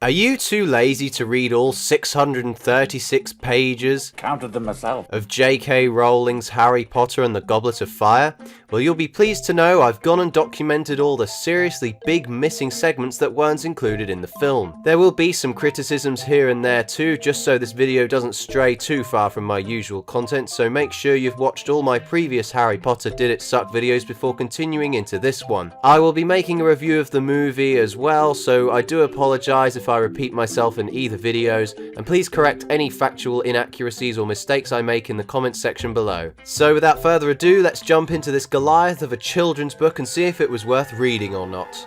Are you too lazy to read all 636 pages Counted them myself. of J.K. Rowling's Harry Potter and the Goblet of Fire? Well, you'll be pleased to know I've gone and documented all the seriously big missing segments that weren't included in the film. There will be some criticisms here and there too, just so this video doesn't stray too far from my usual content, so make sure you've watched all my previous Harry Potter Did It Suck videos before continuing into this one. I will be making a review of the movie as well, so I do apologise if I repeat myself in either videos, and please correct any factual inaccuracies or mistakes I make in the comments section below. So without further ado, let's jump into this Goliath of a children's book and see if it was worth reading or not.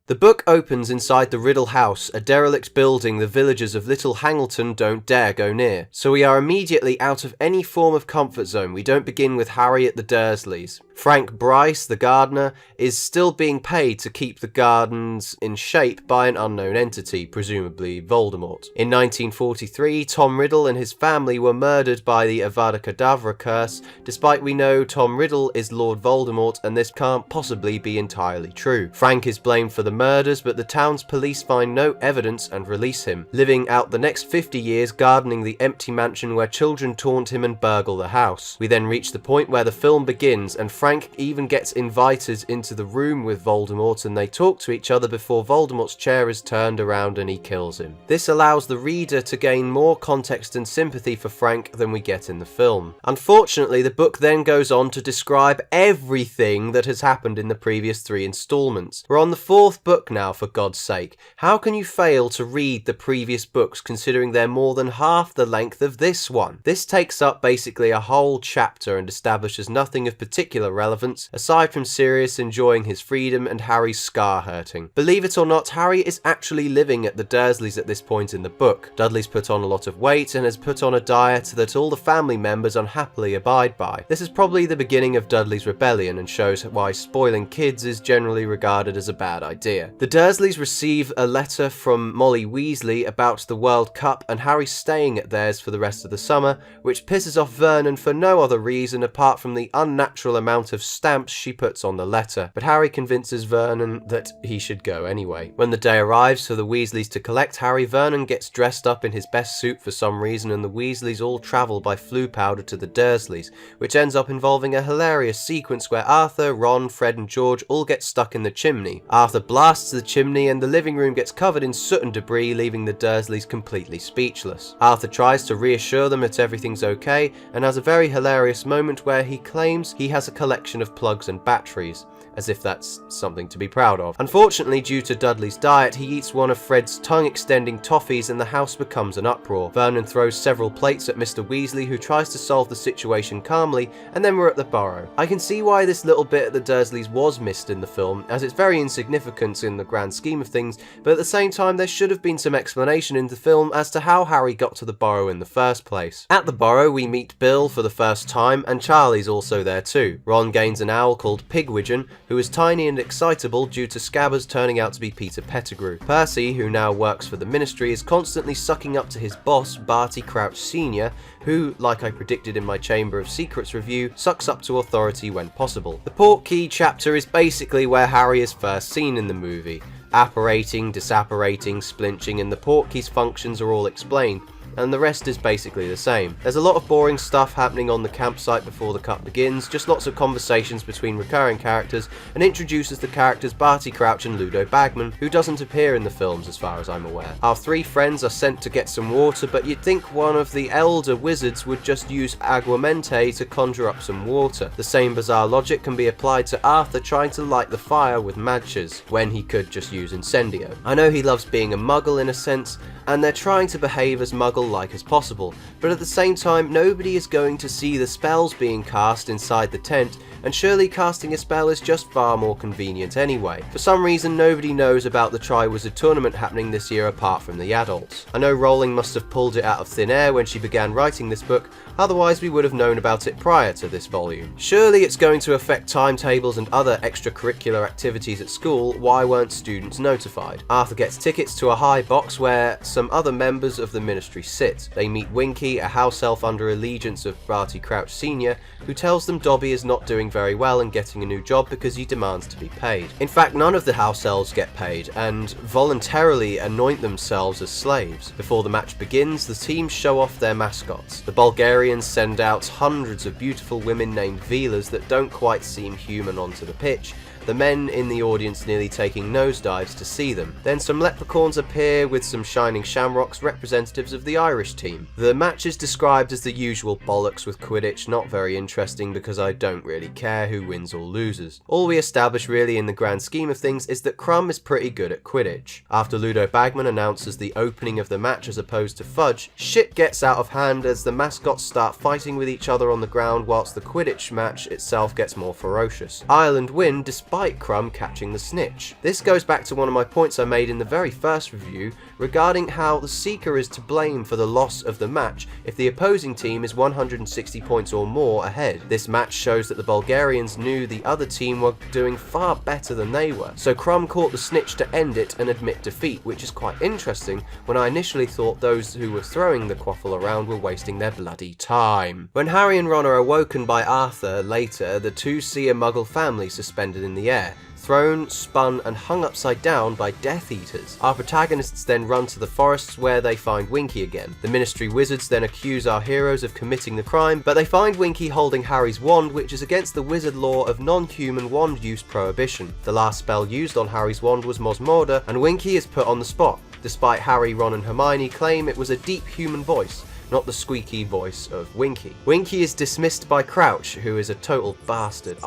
The book opens inside the Riddle House, a derelict building the villagers of Little Hangleton don't dare go near. So we are immediately out of any form of comfort zone. We don't begin with Harry at the Dursleys. Frank Bryce, the gardener, is still being paid to keep the gardens in shape by an unknown entity, presumably Voldemort. In 1943, Tom Riddle and his family were murdered by the Avada Kedavra curse, despite we know Tom Riddle is Lord Voldemort and this can't possibly be entirely true. Frank is blamed for the murders, but the town's police find no evidence and release him, living out the next 50 years gardening the empty mansion where children taunt him and burgle the house. We then reach the point where the film begins, and Frank even gets invited into the room with Voldemort and they talk to each other before Voldemort's chair is turned around and he kills him. This allows the reader to gain more context and sympathy for Frank than we get in the film. Unfortunately, the book then goes on to describe everything that has happened in the previous 3 installments. We're on the 4th book now, for God's sake. How can you fail to read the previous books considering they're more than half the length of this one? This takes up basically a whole chapter and establishes nothing of particular relevance, aside from Sirius enjoying his freedom and Harry's scar hurting. Believe it or not, Harry is actually living at the Dursleys at this point in the book. Dudley's put on a lot of weight and has put on a diet that all the family members unhappily abide by. This is probably the beginning of Dudley's rebellion and shows why spoiling kids is generally regarded as a bad idea. The Dursleys receive a letter from Molly Weasley about the World Cup and Harry's staying at theirs for the rest of the summer, which pisses off Vernon for no other reason apart from the unnatural amount of stamps she puts on the letter, but Harry convinces Vernon that he should go anyway. When the day arrives for the Weasleys to collect Harry, Vernon gets dressed up in his best suit for some reason and the Weasleys all travel by Floo powder to the Dursleys, which ends up involving a hilarious sequence where Arthur, Ron, Fred and George all get stuck in the chimney. Arthur blasts the chimney and the living room gets covered in soot and debris, leaving the Dursleys completely speechless. Arthur tries to reassure them that everything's okay and has a very hilarious moment where he claims he has a collection of plugs and batteries, as if that's something to be proud of. Unfortunately, due to Dudley's diet, he eats one of Fred's tongue-extending toffees and the house becomes an uproar. Vernon throws several plates at Mr. Weasley, who tries to solve the situation calmly, and then we're at the Burrow. I can see why this little bit at the Dursleys was missed in the film, as it's very insignificant in the grand scheme of things, but at the same time there should have been some explanation in the film as to how Harry got to the Burrow in the first place. At the Burrow, we meet Bill for the first time, and Charlie's also there too. Ron gains an owl called Pigwidgeon, who is tiny and excitable due to Scabbers turning out to be Peter Pettigrew. Percy, who now works for the Ministry, is constantly sucking up to his boss, Barty Crouch Sr., who, like I predicted in my Chamber of Secrets review, sucks up to authority when possible. The Portkey chapter is basically where Harry is first seen in the movie. Apparating, disapparating, splinching, and the Portkey's functions are all explained, and the rest is basically the same. There's a lot of boring stuff happening on the campsite before the cut begins, just lots of conversations between recurring characters, and introduces the characters Barty Crouch and Ludo Bagman, who doesn't appear in the films as far as I'm aware. Our 3 friends are sent to get some water, but you'd think one of the elder wizards would just use aguamente to conjure up some water. The same bizarre logic can be applied to Arthur trying to light the fire with matches, when he could just use incendio. I know he loves being a muggle in a sense, and they're trying to behave as muggle-like as possible, but at the same time nobody is going to see the spells being cast inside the tent, and surely casting a spell is just far more convenient anyway. For some reason nobody knows about the Triwizard Tournament happening this year apart from the adults. I know Rowling must have pulled it out of thin air when she began writing this book, otherwise we would have known about it prior to this volume. Surely it's going to affect timetables and other extracurricular activities at school. Why weren't students notified? Arthur gets tickets to a high box where some other members of the Ministry sit. They meet Winky, a house elf under allegiance of Barty Crouch Sr., who tells them Dobby is not doing very well and getting a new job because he demands to be paid. In fact, none of the house elves get paid and voluntarily anoint themselves as slaves. Before the match begins, the teams show off their mascots. The Bulgarians send out hundreds of beautiful women named Velas that don't quite seem human onto the pitch, the men in the audience nearly taking nosedives to see them. Then some leprechauns appear with some shining shamrocks, representatives of the Irish team. The match is described as the usual bollocks with Quidditch, not very interesting because I don't really care who wins or loses. All we establish really in the grand scheme of things is that Crumb is pretty good at Quidditch. After Ludo Bagman announces the opening of the match as opposed to Fudge, shit gets out of hand as the mascots start fighting with each other on the ground whilst the Quidditch match itself gets more ferocious. Ireland win despite Crumb catching the snitch. This goes back to one of my points I made in the very first review regarding how the Seeker is to blame for the loss of the match if the opposing team is 160 points or more ahead. This match shows that the Bulgarians knew the other team were doing far better than they were, so Crumb caught the snitch to end it and admit defeat, which is quite interesting when I initially thought those who were throwing the quaffle around were wasting their bloody time. When Harry and Ron are awoken by Arthur later, the two see a Muggle family suspended in the air, thrown, spun and hung upside down by Death Eaters. Our protagonists then run to the forests where they find Winky again. The Ministry wizards then accuse our heroes of committing the crime, but they find Winky holding Harry's wand, which is against the wizard law of non-human wand use prohibition. The last spell used on Harry's wand was Mosmorda, and Winky is put on the spot, despite Harry, Ron and Hermione claim it was a deep human voice, not the squeaky voice of Winky. Winky is dismissed by Crouch, who is a total bastard.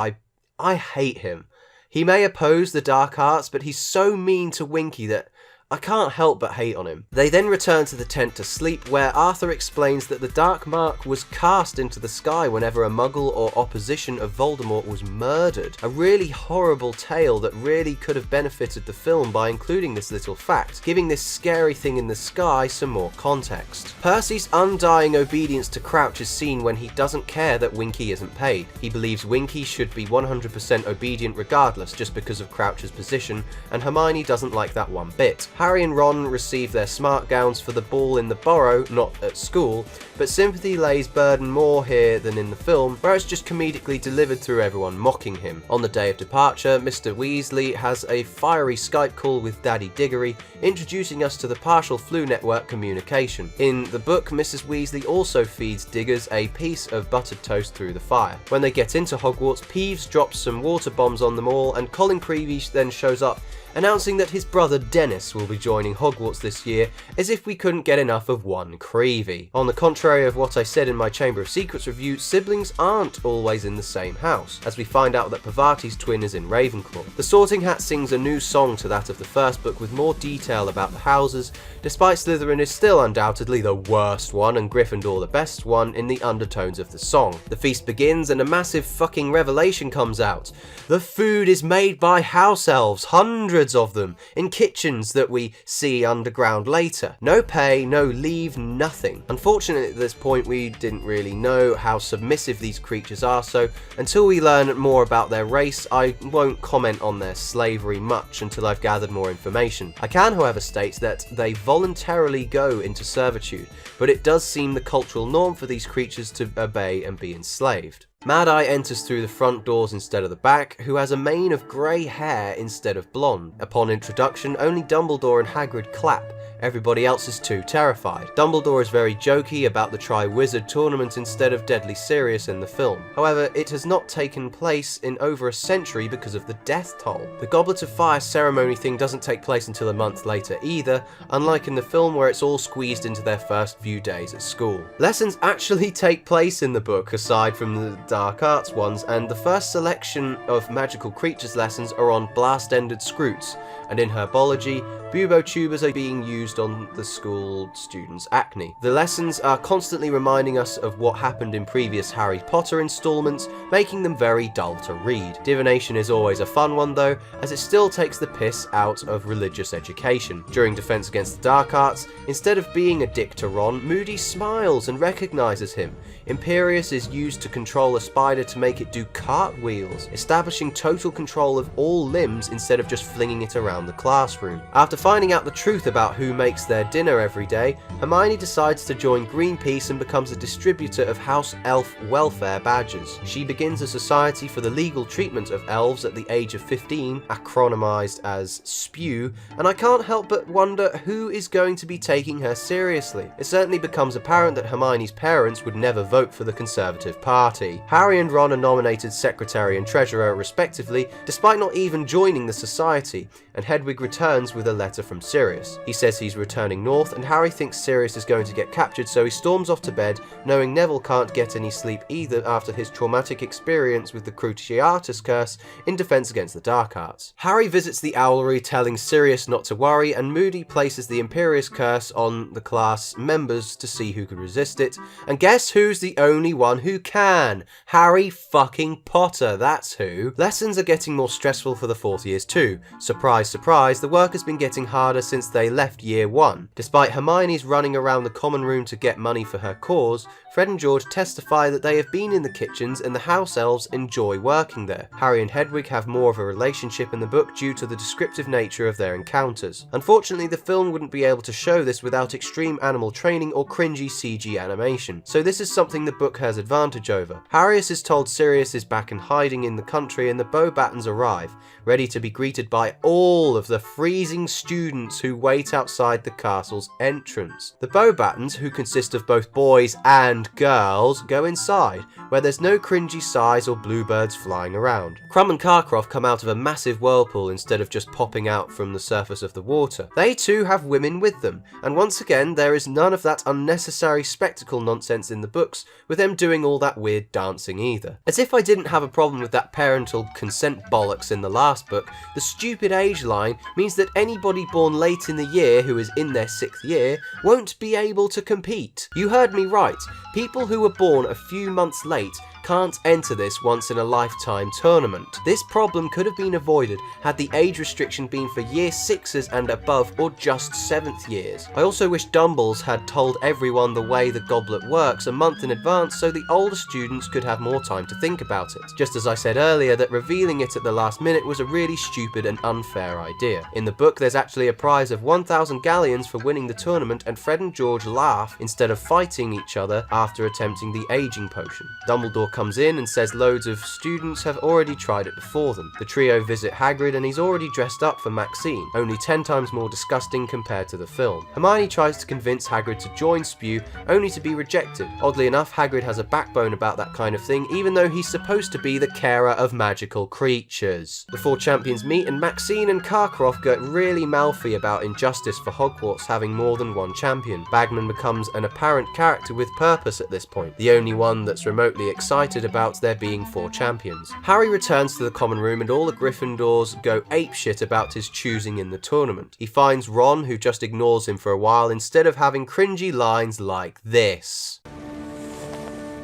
I hate him. He may oppose the dark arts, but he's so mean to Winky that I can't help but hate on him. They then return to the tent to sleep, where Arthur explains that the Dark Mark was cast into the sky whenever a Muggle or opposition of Voldemort was murdered. A really horrible tale that really could have benefited the film by including this little fact, giving this scary thing in the sky some more context. Percy's undying obedience to Crouch is seen when he doesn't care that Winky isn't paid. He believes Winky should be 100% obedient regardless just because of Crouch's position, and Hermione doesn't like that one bit. Harry and Ron receive their smart gowns for the ball in the Burrow, not at school, but sympathy lays burden more here than in the film, where it's just comedically delivered through everyone mocking him. On the day of departure, Mr. Weasley has a fiery Skype call with Daddy Diggory, introducing us to the partial Flu Network communication. In the book, Mrs. Weasley also feeds Diggers a piece of buttered toast through the fire. When they get into Hogwarts, Peeves drops some water bombs on them all, and Colin Creevey then shows up, announcing that his brother Dennis will be joining Hogwarts this year, as if we couldn't get enough of one Creevey. On the contrary of what I said in my Chamber of Secrets review, siblings aren't always in the same house, as we find out that Pavati's twin is in Ravenclaw. The Sorting Hat sings a new song to that of the first book with more detail about the houses, despite Slytherin is still undoubtedly the worst one and Gryffindor the best one in the undertones of the song. The feast begins and a massive fucking revelation comes out. The food is made by house elves, hundreds of them, in kitchens that we see underground later. No pay, no leave, nothing. Unfortunately at this point we didn't really know how submissive these creatures are, so until we learn more about their race I won't comment on their slavery much until I've gathered more information. I can however state that they voluntarily go into servitude, but it does seem the cultural norm for these creatures to obey and be enslaved. Mad-Eye enters through the front doors instead of the back, who has a mane of grey hair instead of blonde. Upon introduction, only Dumbledore and Hagrid clap. Everybody else is too terrified. Dumbledore is very jokey about the Triwizard Tournament instead of deadly serious in the film. However, it has not taken place in over a century because of the death toll. The Goblet of Fire ceremony thing doesn't take place until a month later either, unlike in the film where it's all squeezed into their first few days at school. Lessons actually take place in the book aside from the dark arts ones, and the first selection of magical creatures lessons are on blast-ended scroots, and in herbology, bubo tubers are being used on the school students' acne. The lessons are constantly reminding us of what happened in previous Harry Potter installments, making them very dull to read. Divination is always a fun one though, as it still takes the piss out of religious education. During Defense Against the Dark Arts, instead of being a dick to Ron, Moody smiles and recognizes him. Imperius is used to control a spider to make it do cartwheels, establishing total control of all limbs instead of just flinging it around the classroom. After finding out the truth about who makes their dinner every day, Hermione decides to join Greenpeace and becomes a distributor of house elf welfare badges. She begins a society for the legal treatment of elves at the age of 15, acronymized as SPEW, and I can't help but wonder who is going to be taking her seriously. It certainly becomes apparent that Hermione's parents would never vote for the Conservative Party. Harry and Ron are nominated Secretary and Treasurer respectively, despite not even joining the society, and Hedwig returns with a letter from Sirius. He says he's returning north, and Harry thinks Sirius is going to get captured, so he storms off to bed, knowing Neville can't get any sleep either after his traumatic experience with the Cruciatus Curse in Defense Against the Dark Arts. Harry visits the Owlery, telling Sirius not to worry, and Moody places the Imperius Curse on the class members to see who could resist it, and guess who's the only one who can? Harry fucking Potter, that's who. Lessons are getting more stressful for the fourth years too. Surprise, surprise, the work has been getting harder since they left year one. Despite Hermione's running around the common room to get money for her cause, Fred and George testify that they have been in the kitchens and the house elves enjoy working there. Harry and Hedwig have more of a relationship in the book due to the descriptive nature of their encounters. Unfortunately, the film wouldn't be able to show this without extreme animal training or cringy CG animation, so this is something the book has advantage over. Harrius is told Sirius is back and hiding in the country, and the Beauxbatons arrive, ready to be greeted by all of the freezing students who wait outside the castle's entrance. The Beauxbatons, who consist of both boys and girls, go inside, where there's no cringy sighs or bluebirds flying around. Crumb and Karkaroff come out of a massive whirlpool instead of just popping out from the surface of the water. They too have women with them, and once again there is none of that unnecessary spectacle nonsense in the books, with them doing all that weird dancing either. As if I didn't have a problem with that parental consent bollocks in the last book, the stupid age line means that anybody born late in the year who is in their 6th year won't be able to compete. You heard me right. People who were born a few months late can't enter this once-in-a-lifetime tournament. This problem could have been avoided had the age restriction been for year 6s and above, or just 7th years. I also wish Dumbles had told everyone the way the goblet works a month in advance so the older students could have more time to think about it. Just as I said earlier that revealing it at the last minute was a really stupid and unfair idea. In the book there's actually a prize of 1,000 galleons for winning the tournament, and Fred and George laugh instead of fighting each other after attempting the aging potion. Dumbledore comes in and says loads of students have already tried it before them. The trio visit Hagrid and he's already dressed up for Maxine, only 10 times more disgusting compared to the film. Hermione tries to convince Hagrid to join SPEW, only to be rejected. Oddly enough, Hagrid has a backbone about that kind of thing, even though he's supposed to be the carer of magical creatures. The 4 champions meet, and Maxine and Karkaroff get really mouthy about injustice for Hogwarts having more than one champion. Bagman becomes an apparent character with purpose at this point, the only one that's remotely excited about there being 4 champions. Harry returns to the common room and all the Gryffindors go apeshit about his choosing in the tournament. He finds Ron, who just ignores him for a while instead of having cringy lines like this.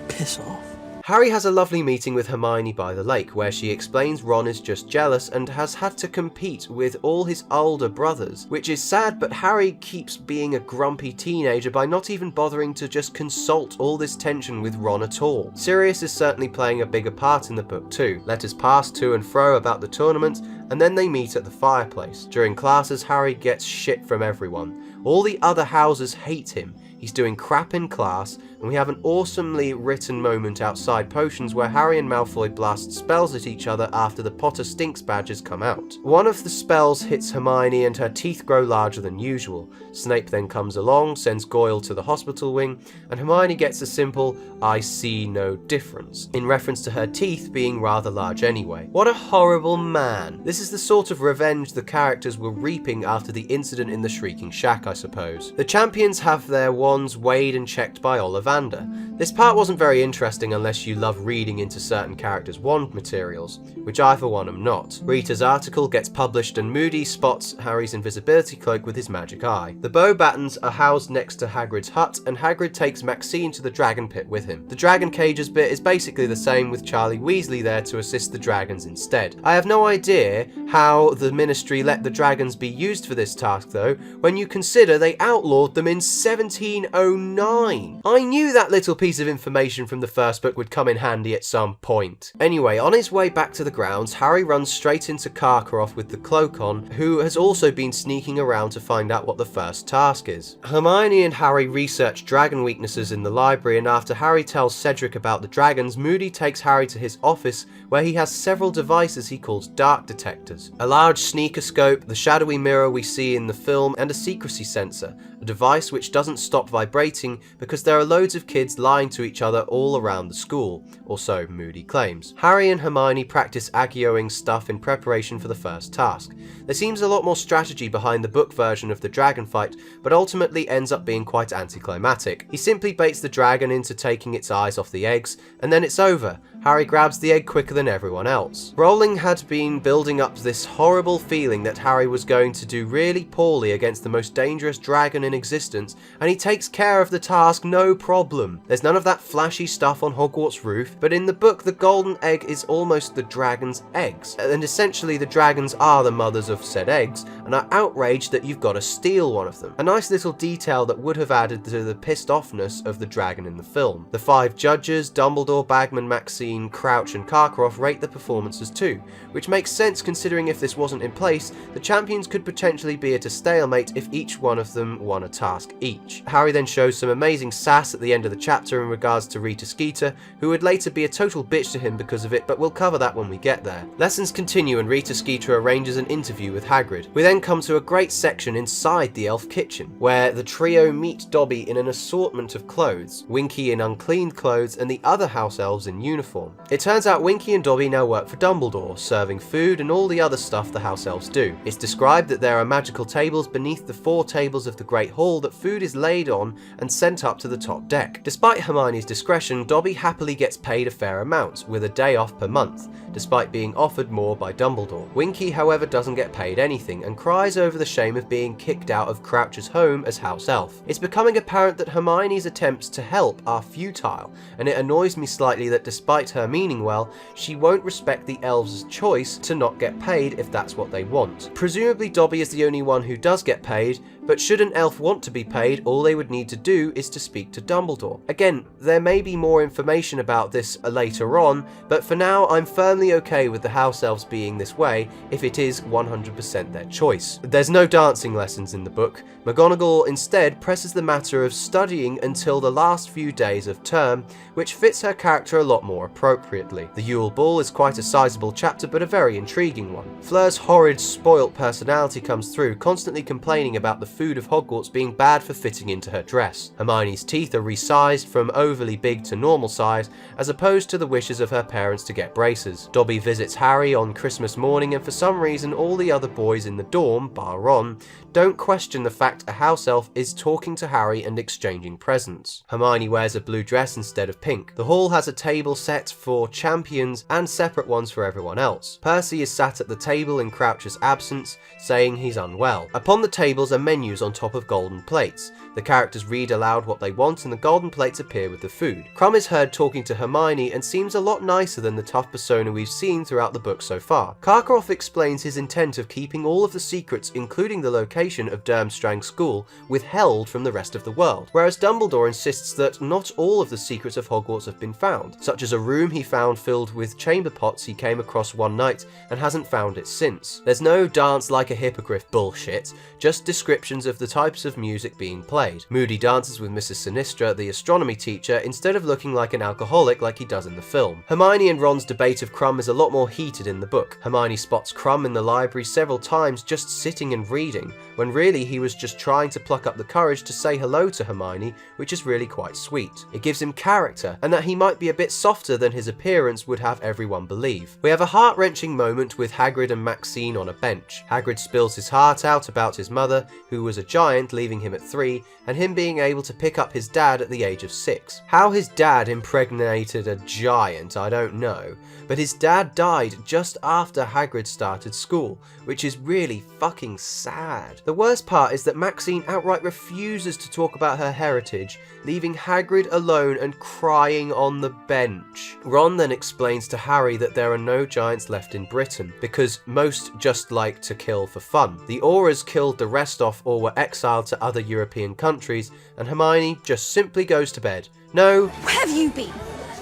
Piss off. Harry has a lovely meeting with Hermione by the lake, where she explains Ron is just jealous and has had to compete with all his older brothers, which is sad, but Harry keeps being a grumpy teenager by not even bothering to just consult all this tension with Ron at all. Sirius is certainly playing a bigger part in the book too. Letters pass to and fro about the tournament, and then they meet at the fireplace. During classes, Harry gets shit from everyone. All the other houses hate him. He's doing crap in class, and we have an awesomely written moment outside Potions where Harry and Malfoy blast spells at each other after the Potter Stinks badges come out. One of the spells hits Hermione and her teeth grow larger than usual. Snape then comes along, sends Goyle to the hospital wing, and Hermione gets a simple "I see no difference," in reference to her teeth being rather large anyway. What a horrible man. This is the sort of revenge the characters were reaping after the incident in the Shrieking Shack, I suppose. The champions have their wands weighed and checked by Ollivander. This part wasn't very interesting unless you love reading into certain characters' wand materials, which I for one am not. Rita's article gets published and Moody spots Harry's invisibility cloak with his magic eye. The bow battens are housed next to Hagrid's hut, and Hagrid takes Maxine to the dragon pit with him. The dragon cages bit is basically the same, with Charlie Weasley there to assist the dragons instead. I have no idea how the Ministry let the dragons be used for this task though, when you consider they outlawed them in 1709. I knew that little piece of information from the first book would come in handy at some point. Anyway, on his way back to the grounds, Harry runs straight into Karkaroff with the cloak on, who has also been sneaking around to find out what the first task is. Hermione and Harry research dragon weaknesses in the library, and after Harry tells Cedric about the dragons, Moody takes Harry to his office where he has several devices he calls dark detectors. A large sneaker scope, the shadowy mirror we see in the film, and a secrecy sensor, a device which doesn't stop vibrating because there are loads of kids lying to each other all around the school, or so Moody claims. Harry and Hermione practice Accio-ing stuff in preparation for the first task. There seems a lot more strategy behind the book version of the dragon fight, but ultimately ends up being quite anticlimactic. He simply baits the dragon into taking its eyes off the eggs, and then it's over. Harry grabs the egg quicker than everyone else. Rowling had been building up this horrible feeling that Harry was going to do really poorly against the most dangerous dragon in existence, and he takes care of the task no problem. There's none of that flashy stuff on Hogwarts roof, but in the book the golden egg is almost the dragon's eggs, and essentially the dragons are the mothers of said eggs, and are outraged that you've got to steal one of them. A nice little detail that would have added to the pissed offness of the dragon in the film. The 5 judges, Dumbledore, Bagman, Maxine, Crouch and Karkaroff rate the performances too, which makes sense considering if this wasn't in place, the champions could potentially be at a stalemate if each one of them won a task each. Harry then shows some amazing sass at the end of the chapter in regards to Rita Skeeter, who would later be a total bitch to him because of it, but we'll cover that when we get there. Lessons continue and Rita Skeeter arranges an interview with Hagrid. We then come to a great section inside the elf kitchen, where the trio meet Dobby in an assortment of clothes, Winky in uncleaned clothes and the other house elves in uniform. It turns out Winky and Dobby now work for Dumbledore, serving food and all the other stuff the house elves do. It's described that there are magical tables beneath the 4 tables of the Great Hall that food is laid on and sent up to the top deck. Despite Hermione's discretion, Dobby happily gets paid a fair amount, with a day off per month, despite being offered more by Dumbledore. Winky, however, doesn't get paid anything and cries over the shame of being kicked out of Crouch's home as house elf. It's becoming apparent that Hermione's attempts to help are futile, and it annoys me slightly that despite her meaning well, she won't respect the elves' choice to not get paid if that's what they want. Presumably Dobby is the only one who does get paid, but should an elf want to be paid, all they would need to do is to speak to Dumbledore. Again, there may be more information about this later on, but for now I'm firmly okay with the house elves being this way if it is 100% their choice. There's no dancing lessons in the book. McGonagall instead presses the matter of studying until the last few days of term, which fits her character a lot more appropriately. The Yule Ball is quite a sizable chapter, but a very intriguing one. Fleur's horrid, spoilt personality comes through, constantly complaining about the food of Hogwarts being bad for fitting into her dress. Hermione's teeth are resized from overly big to normal size, as opposed to the wishes of her parents to get braces. Dobby visits Harry on Christmas morning, and for some reason all the other boys in the dorm, bar Ron, don't question the fact a house elf is talking to Harry and exchanging presents. Hermione wears a blue dress instead of pink. The hall has a table set for champions and separate ones for everyone else. Percy is sat at the table in Crouch's absence, saying he's unwell. Upon the tables are menus on top of golden plates. The characters read aloud what they want and the golden plates appear with the food. Crumb is heard talking to Hermione and seems a lot nicer than the tough persona we've seen throughout the book so far. Karkaroff explains his intent of keeping all of the secrets, including the location of Durmstrang School, withheld from the rest of the world, whereas Dumbledore insists that not all of the secrets of Hogwarts have been found, such as a room he found filled with chamber pots he came across one night and hasn't found it since. There's no dance like a hippogriff bullshit, just descriptions of the types of music being played. Moody dances with Mrs. Sinistra, the astronomy teacher, instead of looking like an alcoholic like he does in the film. Hermione and Ron's debate of Crumb is a lot more heated in the book. Hermione spots Crumb in the library several times just sitting and reading, when really he was just trying to pluck up the courage to say hello to Hermione, which is really quite sweet. It gives him character, and that he might be a bit softer than his appearance would have everyone believe. We have a heart-wrenching moment with Hagrid and Maxine on a bench. Hagrid spills his heart out about his mother, who who was a giant, leaving him at 3, and him being able to pick up his dad at the age of 6. How his dad impregnated a giant, I don't know, but his dad died just after Hagrid started school, which is really fucking sad. The worst part is that Maxine outright refuses to talk about her heritage, leaving Hagrid alone and crying on the bench. Ron then explains to Harry that there are no giants left in Britain, because most just like to kill for fun. The Aurors killed the rest off or were exiled to other European countries, and Hermione just simply goes to bed. No. Where have you been?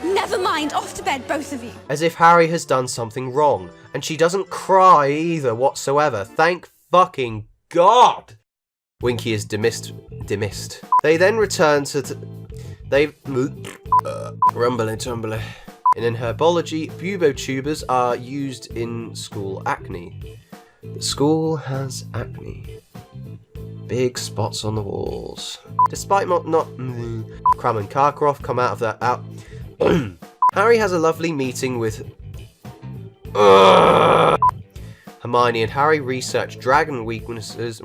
Never mind, off to bed, both of you. As if Harry has done something wrong, and she doesn't cry either whatsoever. Thank fucking God! Winky is dismissed. They then return to rumbly tumbly. In herbology, bubotubers are used in school acne. The school has acne. Big spots on the walls. Despite Cram and Karkaroff come out of that out. Harry has a lovely meeting with Hermione, and Harry research dragon weaknesses.